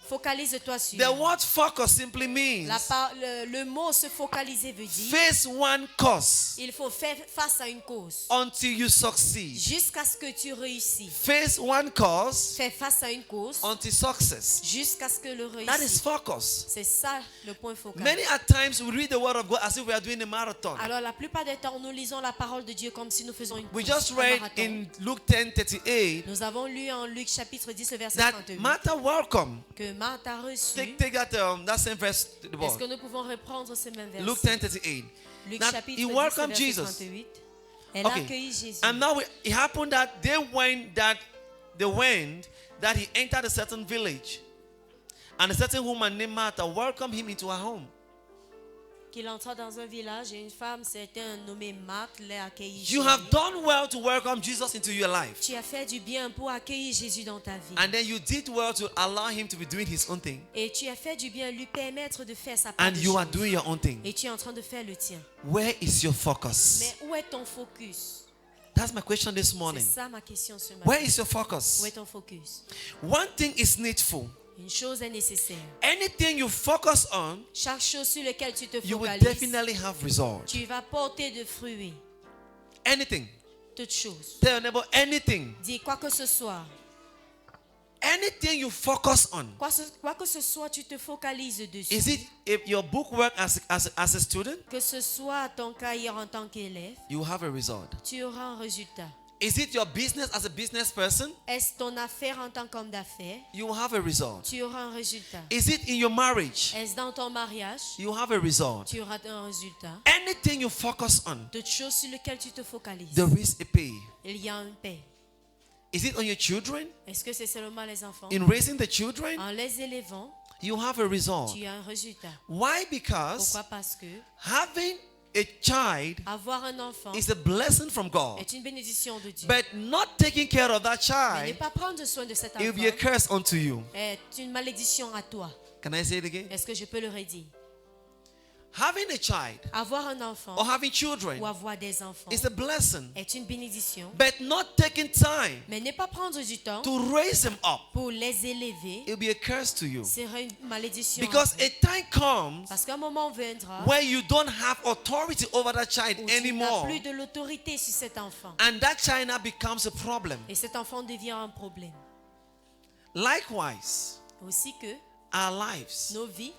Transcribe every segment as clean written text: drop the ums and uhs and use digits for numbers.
Focalise-toi sur. The word focus simply means Le mot se focaliser veut dire face one cause il faut faire face à une cause until you succeed. jusqu'à ce que tu réussis. Face one cause Fais face à une cause until success. jusqu'à ce que le That is réussisse. focus. C'est ça le point focal. Many at times we read the word of God as if we are doing a marathon. Alors la plupart des temps, nous lisons la parole de Dieu comme si nous faisons une We course, just un read marathon. in Luke 10:38 Nous avons lu en Luc chapitre 10, le verset that 38, Martha welcome. que Marthe a reçu. Take that same verse to the Est-ce board. que nous pouvons reprendre ce même verset? Luke 10:38. Luc That chapitre he 10, welcomed verset Jesus. 38. Elle a Okay. accueilli Jésus. And now it happened that they went that he entered a certain village. And a certain woman named Martha welcomed him into her home. Qu'il entra dans un village et une femme, c'était nommée Marthe, l'a accueilli. You Jésus. have done well to welcome Jesus into your life. Tu as fait du bien pour accueillir Jésus dans ta vie. And then you did well to allow him to be doing his own thing. Et tu as fait du bien, lui permettre de faire sa part And de you are choses. doing your own thing. Et tu es en train de faire le tien. Where is your focus? Mais où est ton focus? That's my question this C'est morning. ça ma question ce matin. Where is your focus? Où est ton focus? One thing is needful. Une chose est nécessaire. Anything you focus on, Chaque chose sur laquelle tu te you will focalises, definitely have result. tu vas porter de fruits. Anything. Toutes choses. Tell your neighbor anything. Dis quoi que ce soit. Anything you focus on. Quoi que ce soit, tu te focalises dessus. Is it if your book work as a student? Que ce soit ton cahier en tant qu'élève, You have a result. tu auras un résultat. Is it your business as a business person? Est-ce ton affaire en tant qu'homme d'affaires? You have a result. Tu auras un résultat. Is it in your marriage? Est-ce dans ton mariage? You have a result. Tu auras un résultat. Anything you focus on, D'autres choses sur lesquelles tu te focalises. there is a pay. Il y a un paix. Is it on your children? Est-ce que c'est seulement les enfants? In raising the children, En les élevant, you have a result. tu as un résultat. Why? Because Pourquoi? Parce que having a child avoir un enfant is a blessing from God. est une bénédiction de Dieu. But not taking care of that Mais ne child, pas prendre soin de cet it will enfant be a curse unto you. est une malédiction à toi. Can I say it again? Est-ce que je peux le redire? Having a child Avoir un enfant or having children ou avoir des enfants is a blessing. est une bénédiction. But not taking time Mais ne pas prendre du temps to raise them up, pour les élever it will be a curse to you. sera une malédiction. à Because toi. a time comes Parce qu'un moment viendra where you don't have authority over that child où tu n'as anymore. plus de l'autorité sur cet enfant. And that child now becomes a problem. Et cet enfant devient un problème. Likewise, Aussi que our lives, nos vies,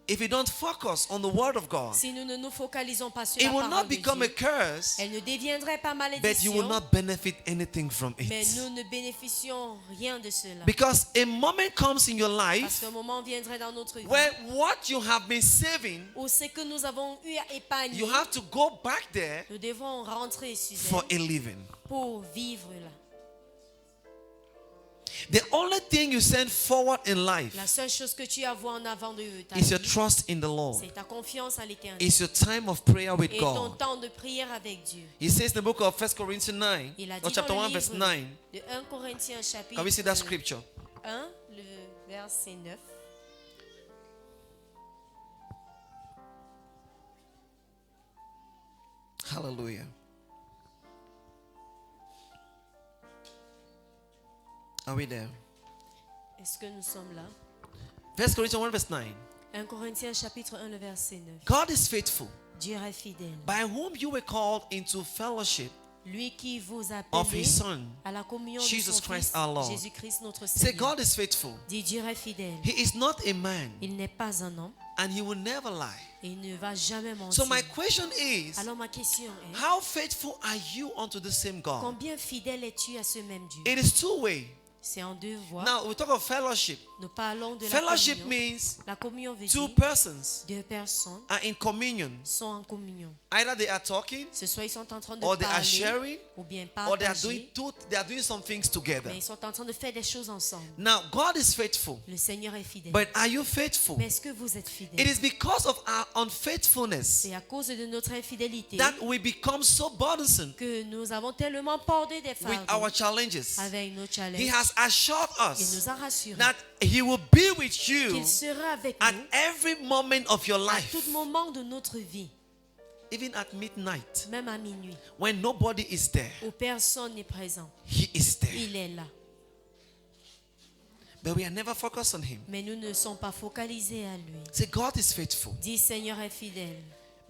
if we don't focus on the word of God, si nous ne nous focalisons pas sur it la will parole not de become a Dieu, curse, elle ne deviendrait pas but you will malédiction, not benefit anything from mais it. nous ne bénéficions rien de cela. Because a moment comes in your Parce life qu'un moment viendrait dans notre vie where what you have been saving, où ce que nous avons eu à épargner, you have to go back there nous devons rentrer sur for elle a living. pour vivre là. The only thing you send forward in life La seule chose que tu as vu en avant de ta is your vie, trust in the Lord. c'est ta confiance en l'Éternel It's your time of prayer with et ton God. temps de prière avec Dieu. He says in the book of 1 Corinthians 9, Il a or dit chapter dans 1, le verse livre 9. de 1 Corinthiens chapitre Can we see that scripture? 1, le verset 9. Hallelujah. Are we there? Est-ce que nous sommes là? 1 Corinthians 1, verse 9. 1 Corinthiens chapitre 1, le verset 9. God is faithful, Dieu est fidèle. by whom you were called into fellowship Lui qui vous a of appelé his Son. à la communion Jesus de son Christ Fils, our Lord. Jésus-Christ notre Say, Seigneur. God is faithful. Dis, Dieu est fidèle. He is not a man, Il n'est pas un homme and he will never lie. et il ne va jamais mentir. So my question is, Alors ma question est, how faithful are you unto the same God? combien fidèle es-tu à ce même Dieu? It is two way. C'est en deux voies. Now we talk of fellowship. Nous parlons de la Fellowship communion. means La communion veut two dire persons deux personnes are in communion. sont en communion. Either they are talking, Ce soit ils sont en train de or they are parler sharing, ou bien or they are doing partager, some things together. mais ils sont en train de faire des choses ensemble. Now God is faithful, Le Seigneur est fidèle. but are you faithful? Mais est-ce que vous êtes It fidèle? is because of our unfaithfulness C'est à cause de notre infidélité that we become so burdensome que nous avons tellement porté des with fardeaux our challenges. avec nos He challenges. has assured Il us nous a rassurés that He will be with you qu'il sera avec at nous every moment of your à life, tout moment de notre vie, even at midnight même à minuit, when nobody is there. où personne n'est présent. He is there Il est là. but we are never focused on him. mais nous ne sommes pas focalisés à lui. Say, God is faithful. Dis, Seigneur est fidèle.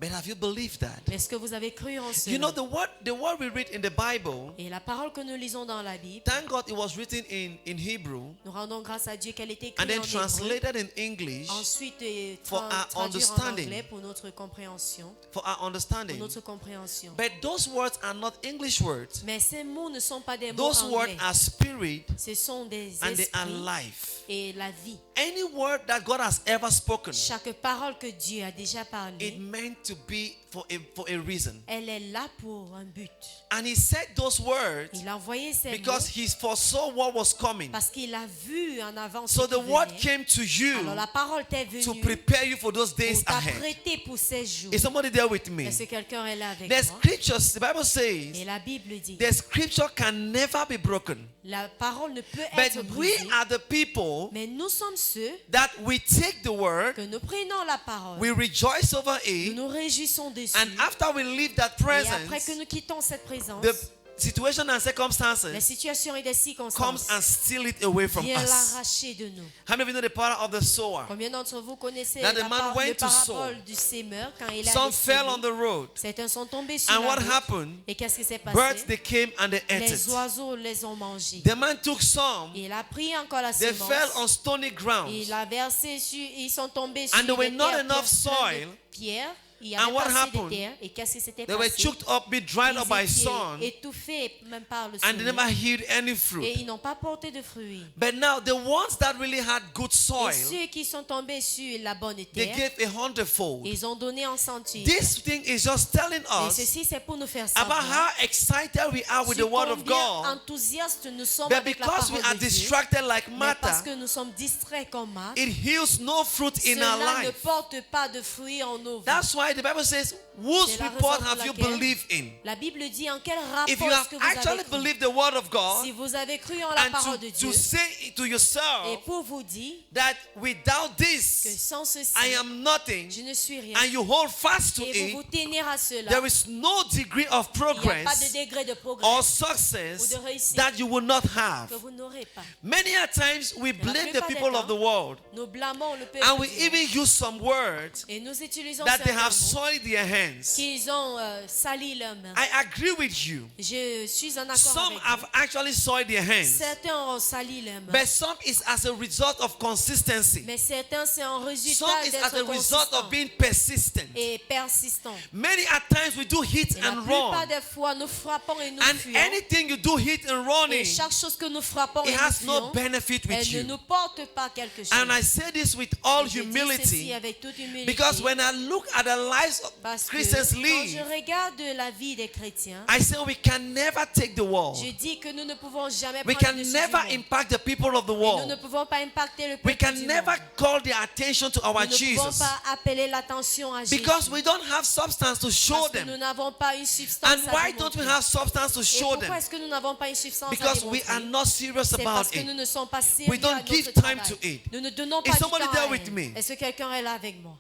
But have you believed that? Est-ce que vous avez cru en You know, cela? the word we read in the Bible, Et la parole que nous lisons dans la Bible, thank God it was written in Hebrew nous rendons grâce à Dieu qu'elle est and écrite then en hébreu, translated in English ensuite for our traduire en understanding. anglais pour notre compréhension. for our Pour understanding. notre compréhension. But those words are not English words. Mais ces mots ne sont pas des mots Those words anglais. are spirit Ce sont des and they are esprits life. et la vie. Any word that God has ever spoken, Chaque parole que Dieu a déjà it parlé, meant to be for a reason. elle est là pour un but. And he said those words Il a envoyé ces because mots he foresaw what was coming. parce qu'il a vu en avance So ce the qui word venait. came to you Alors la parole t'est to venue prepare you for those days pour ahead. t'apprêter pour ces jours. Is somebody there with me? Est-ce que quelqu'un est là avec The moi? scriptures, the Bible Et says, la Bible dit, the scripture can never be broken. la parole ne peut But être we brisée. are the people Mais nous sommes ceux that we take the word, que nous prenons la parole, we rejoice over nous it, nous réjouissons dessus. and after we leave that Et après presence, que nous quittons cette présence, the situation and les circumstances situations et les comes circonstances and steal it away from viennent us. l'arracher de nous. How many of you know the power of the sower? Combien d'entre vous connaissez That la the man le went to sow. parabole du semeur quand il a Some fell on semé? the road, Certains sont tombés sur and la what route. happened? Et qu'est-ce qui s'est Birds passé? they came and they ate Les it. oiseaux les ont mangés. The man took some, Il a pris encore la they semence. fell on stony ground, Il a versé sur, ils sont tombés And sur there were des not terres enough pleines de soil. pierres. Il y And avait what pas assez happened? de terre. Et qu'est-ce qui s'était they were passé? choked up, be dried up by Ils sun, étaient étouffés même par le and they never soleil. healed any Et fruit. ils n'ont pas porté de fruits. But now the ones that really had good Et soil, ceux qui sont tombés sur la bonne they terre, gave a hundredfold. ils ont donné en centuple. This thing is just telling Et us ceci, c'est pour nous faire about savoir how excited we are with the sur word of combien God. enthousiastes nous sommes But avec la because we parole are de Dieu. distracted like Mais parce Martha, que nous sommes distraits comme Marc, it heals no fruit in our cela ne life. porte pas de fruits en nos vies. That's why the Bible says, whose C'est la report raison pour have you laquelle believed in? La Bible dit en quel If rapport you est-ce have que vous avez actually cru. believed the word of God, Si vous avez cru en la parole de and Dieu to say it to et yourself pour vous dire that without que this sans ceci, I am nothing, je ne suis rien, and you hold fast to et vous vous it, tenez à cela, there is no degree of il n'y a pas de progress degré de progrès or success ou de réussite that you will not have. que vous n'aurez pas. Many a times we blame the plupart des people of temps, the world, Nous blâmons le peuple and we du monde. even use some words Et nous utilisons that they certains have mots soiled their hands. qu'ils ont sali leurs mains. I agree with you. Je suis en accord Some avec have vous. actually soiled their hands, Certains ont sali leurs mains. but some is as a result of consistency. Mais certains, c'est un Some résultat is as a d'être result consistant of being persistent. et persistant. Many at times we do hit Et la and plupart run, des fois, nous frappons et nous and fuyons. anything you do hit and Et running, chaque chose que nous frappons et it nous has no fuyons, benefit with elle ne you. nous porte pas quelque chose. And I say this with all Et je dis ceci humility, avec toute humilité. because when I look at the lives of Parce que Christians quand live, je regarde la vie des chrétiens, I say we can never take the world. je dis que nous ne pouvons jamais We prendre can le dessus never du monde. impact the people of the Et nous ne world. pouvons pas impacter le We peuple can du never monde. call their attention to our Nous ne pouvons Jesus, pas appeler l'attention à Jésus. because we don't have substance to show Parce que nous them. n'avons pas une substance And à why vous don't we montrer. have substance to Et show pourquoi them? est-ce que nous n'avons pas une substance à Because démontrer? we are not serious C'est about parce que nous it. ne sommes pas sérieux We don't à give notre time travail. to it. Nous ne donnons Is pas du somebody temps there à with elle. me? Est-ce que quelqu'un est là avec moi?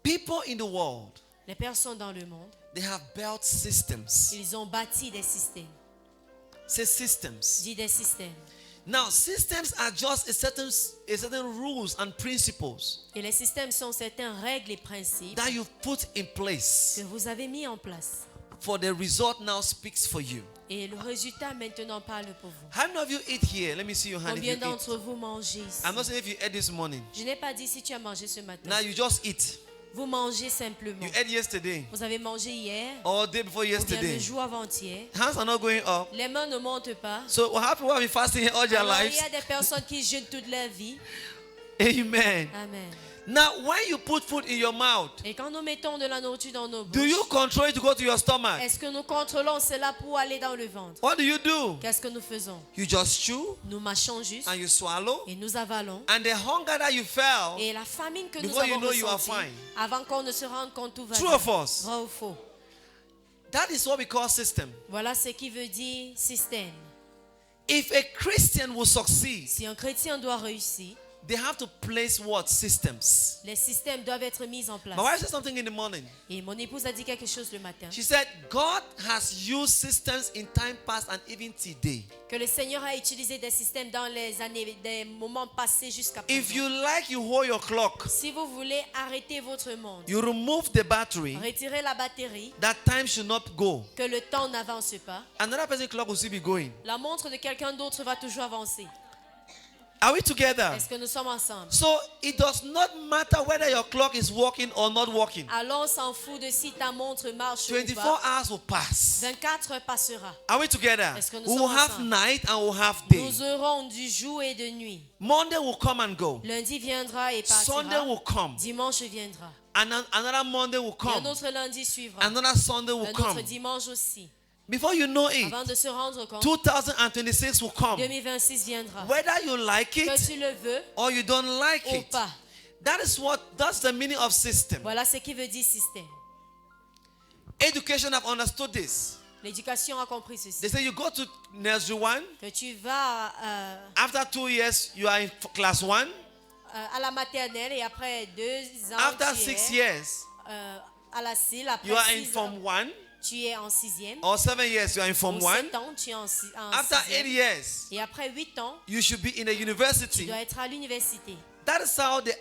People in the world, Les personnes dans le monde, they have built systems. ils ont bâti des systèmes. Say systems. Dis des systèmes. Now, systems are just a certain rules and principles Et les systèmes sont certaines règles et principes that you've put in place. que vous avez mis en place. For the result now speaks for you. Et le résultat maintenant parle pour vous. How many of you eat here? Let me see your hand if Combien you eat. d'entre vous mangez ici? I'm not saying if you ate this morning. Je n'ai pas dit si tu as mangé ce matin. Now you just eat. Vous mangez simplement. You ate yesterday Vous avez mangé hier or day before ou bien yesterday. le jour avant-hier. Hands are not going up. Les mains ne montent pas. So how people have been fasting all their Alors, il lives? y a des personnes qui jeûnent toute leur vie. Amen. Amen. Now, when you put food in your mouth, Et quand nous mettons de la nourriture dans nos do you bouches, control it to go to your stomach? est-ce que nous contrôlons cela pour aller dans le ventre? What do you do? Qu'est-ce que nous faisons? You just chew Nous mâchons juste and you swallow, et nous avalons. and the hunger that you felt, Et la famine que nous Before you avons know, you are ressentie, fine. avant qu'on ne se rende compte tout va true bien. or false? Vrai ou faux? That is what we call system. Voilà ce qui veut dire système. If a Christian will succeed, Si un chrétien doit réussir, they have to place what? Systems. Les systèmes doivent être mis en place. My wife said something in the morning. Et mon épouse a dit quelque chose le matin. She said, God has used systems in time past and even today. Que le Seigneur a utilisé des systèmes dans les années, des moments passés jusqu'à présent. If you like, you hold your clock. Si vous voulez arrêter votre monde, You remove the battery. retirez la batterie, That time should not go. que le temps n'avance pas. Another person's clock will still be going. La montre de quelqu'un d'autre va toujours avancer. Are we together? Est-ce que nous sommes ensemble? So it does not matter whether your clock is working or not working. Alors on s'en fout de si ta montre marche ou 24 pas. hours will pass. 24 heures passera. Are we together? Est-ce que nous We will sommes have ensemble? night and we'll have day. Nous aurons du jour et de nuit. Monday will come and go. Lundi viendra et Sunday partira. will come. Dimanche viendra. Another Monday will Et un come. autre lundi suivra. Another Sunday will Un autre come. dimanche aussi. Before you know it, Avant de se rendre compte, 2026 will come. 2026 viendra. Whether you like Que it tu le veux or you don't like ou it. pas. That's the meaning of system. Voilà ce qui veut dire système. Education have understood this. L'éducation a compris ceci. They say you go to nursery 1. Que tu vas After 2 years, you are in class 1. à la maternelle et après 2 ans, After tu 6 es years, à la CIL. Après you are in 6 Form ans, 1. tu es en 6e. Or 7 years, you are in Form Ou 1. 7 ans, tu es en After 8 6e. years, Et après 8 ans, you should be in a tu university. dois être à l'université. That is how the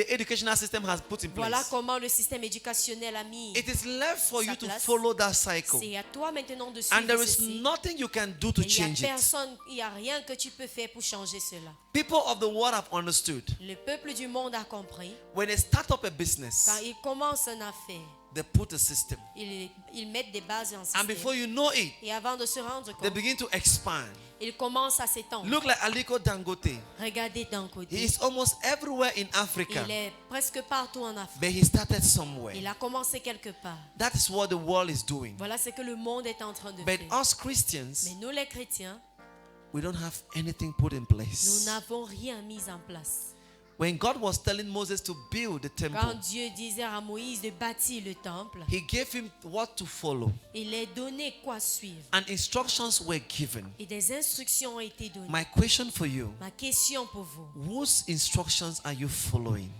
educational system has put in Voilà place. comment le système éducationnel a mis. It is left for sa you to place. follow that cycle. C'est à toi maintenant de And there suivre is ceci. nothing you can do to Et il n'y a change it. personne, il n'y a rien que tu peux faire pour changer cela. People of the world have understood. Le peuple du monde a compris. When they start up a business, Quand ils commencent une affaire, they put a system. ils mettent des bases en And système. before you know it, Et avant de se rendre they compte, begin to expand. ils commencent à s'étendre. Look like Aliko Dangote. Regardez d'un He côté. is almost everywhere in Africa. Il est presque partout en Afrique. But he started somewhere. Il a commencé quelque part. That is what the world is doing. Voilà ce que le monde est en train de But faire. us Christians, Mais nous les chrétiens, we don't have anything put in nous place. n'avons rien mis en place. When God was telling Moses to build the Quand temple, Dieu disait à Moïse de bâtir le temple, he gave him what to follow. il leur donnait quoi suivre. And instructions were given. Et des instructions ont été données. My question for you, Ma question pour vous, whose instructions are you following?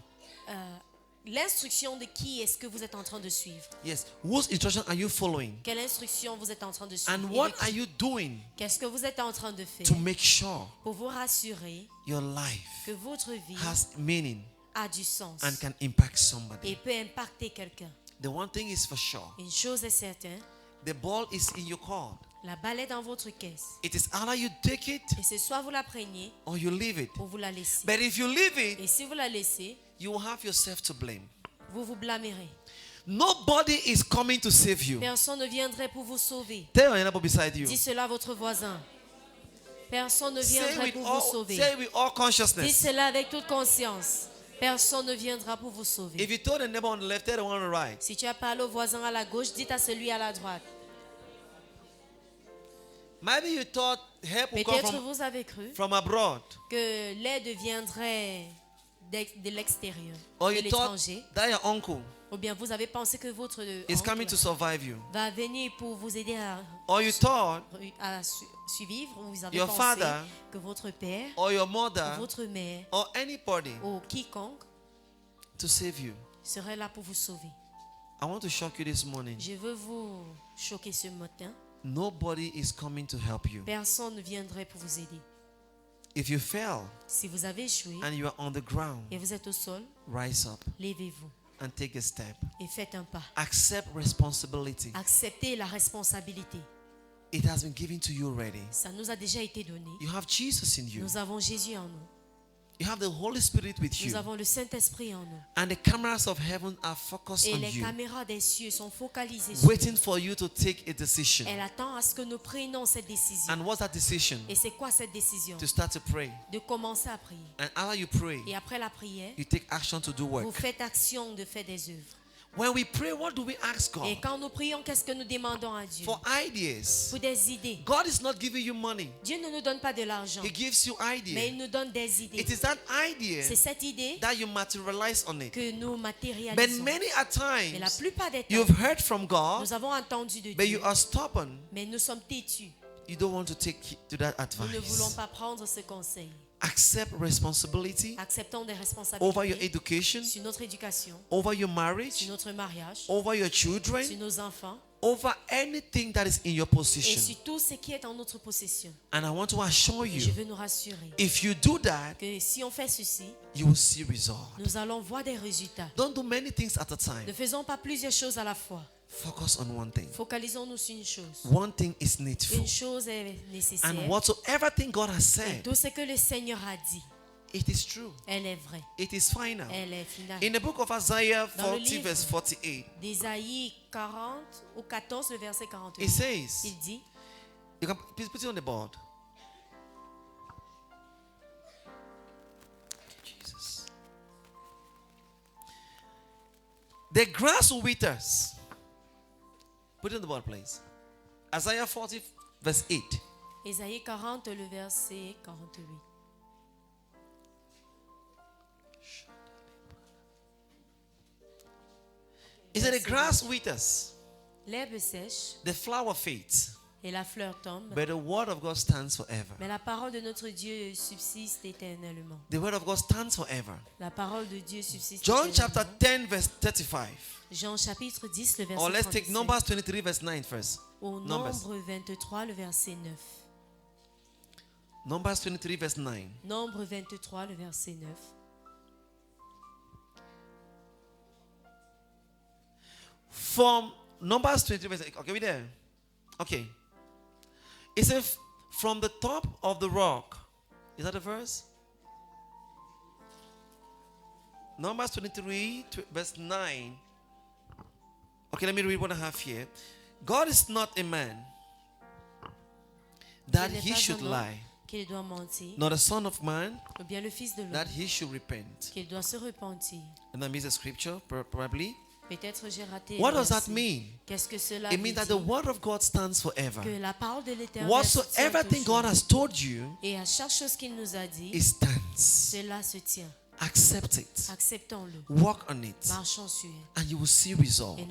l'instruction de qui est-ce que vous êtes en train de suivre? Yes, whose instruction are you following? Quelle instruction vous êtes en train de suivre? And Et what de are qui? you doing Qu'est-ce que vous êtes en train de faire to make sure pour vous rassurer your life que votre vie has meaning a du sens and can impact et somebody? peut impacter quelqu'un? The one thing is for sure, Une chose est certaine, the ball is in your court. la balle est dans votre caisse. It is either you take it Et c'est soit vous la preniez or you leave it. ou vous la laissez. But if you leave it, Et si vous la laissez, you will have yourself to blame. vous vous blâmerez. Nobody is coming to save you. Personne ne viendrait pour vous sauver. Tell your neighbor beside you. Dis cela à votre voisin. Personne ne Say viendrait with pour vous all, sauver. say with all Dis consciousness. cela avec toute conscience. Personne ne viendra pour vous sauver. If you told the neighbor on the left, tell the one on the right. Si tu as parlé au voisin à la gauche, dis à celui à la droite. Maybe you thought help will come Peut-être vous avez cru from abroad. que l'aide viendrait de l'extérieur, Or de you thought l'étranger. that your uncle Ou bien vous avez pensé que votre is oncle coming to survive you. va venir pour vous aider Or you thought à suivre. Ou vous avez Your pensé father que votre père, or your mother votre mère or anybody ou quiconque to save you. serait là pour vous sauver. I want to shock you this morning. Je veux vous choquer ce matin. Nobody is coming to help you. Personne ne viendrait pour vous aider. If you fail Si vous avez échoué and you are on the ground, et vous êtes au sol, rise up levez-vous and take a step. et faites un pas. Accept responsibility. Acceptez la responsabilité. It has been given to you already. Ça nous a déjà été donné. You have Jesus in you. Nous avons Jésus en nous. You have the Holy Spirit with Nous you. avons le Saint-Esprit en nous. And the cameras of heaven are focused Et on les you, caméras des cieux sont focalisées sur waiting nous. for you to take a decision. Elle attend à ce que nous prenions cette décision. And what's that decision? Et c'est quoi cette décision? To start to pray. De commencer à prier. And after you pray, Et après la prière, you take action to do vous work. faites action de faire des œuvres. When we pray, what do we ask Et God? quand nous prions, qu'est-ce que nous demandons à Dieu? For ideas. Pour des idées. God is not giving you money. Dieu ne nous donne pas de l'argent, He gives you mais idea. il nous donne des idées. It is that idea C'est cette idée that you materialize on it. que nous But matérialisons. many a Mais la times, plupart des temps, you've heard from God, nous avons entendu de but you Dieu, are stubborn. mais nous sommes têtus. You don't want to take to that Nous ne voulons advice. pas prendre ce conseil. accept responsibility Acceptons des over your responsabilités education, sur notre éducation, over your sur marriage, notre mariage, over your sur children, nos enfants over anything that is in your et possession. sur tout ce qui est en notre possession. And I want to assure Et je you, veux nous rassurer if you do that, que si on fait ceci, you will see result. nous allons voir des résultats. Don't do many things at a time. Ne faisons pas plusieurs choses à la fois. Focus on one thing. Focalisons-nous sur une chose. One thing is needful. Une chose est nécessaire. And whatsoever thing God has Et said, tout ce que le Seigneur a dit, it is true. elle est vraie. It is final. Elle est finale. In the book of Isaiah Dans le 40, livre verse 48, d'Ésaïe 40 au 14, le verset 48. it says, Il dit, you can please put it on the board. Jesus. The grass withers. Put it on the board, please. Isaiah 40, verse 8. Ésaïe 40, le verset 48. It said, the grass withers, L'herbe sèche the flower fades, et la fleur tombe, but the word of God stands forever. mais la parole de notre Dieu subsiste éternellement. The word of God stands forever. La parole de Dieu subsiste John éternellement. chapter 10, verse 35. Jean chapitre 10, le verset Or let's take 37. Numbers 23, verse 9 first. Au Numbers. nombre 23, le verset 9. Numbers 23, verse 9. Nombre 23, le verset 9. From Numbers 23, verse 8. Okay, we there? Okay. It says, from the top of the rock. Is that the verse? Numbers 23, verse 9. Okay, let me read what I have here. God is not a man that Dieu n'est he pas should un homme lie, qu'il doit mentir, nor the son of man ou bien le fils de l'homme that he should repent. qu'il doit se repentir. And that means the scripture, probably. Peut-être j'ai raté. What le does that verset. mean? Qu'est-ce que cela It veut means that dire? the word of God stands forever. Que la parole de l'Éternel Whatsoever se tient thing God toujours. has told you, Et à chaque chose qu'il nous a dit, it stands. cela se tient. Accept it. Acceptons-le. Work on it. Marchons sur elle. And you will see result. Et nous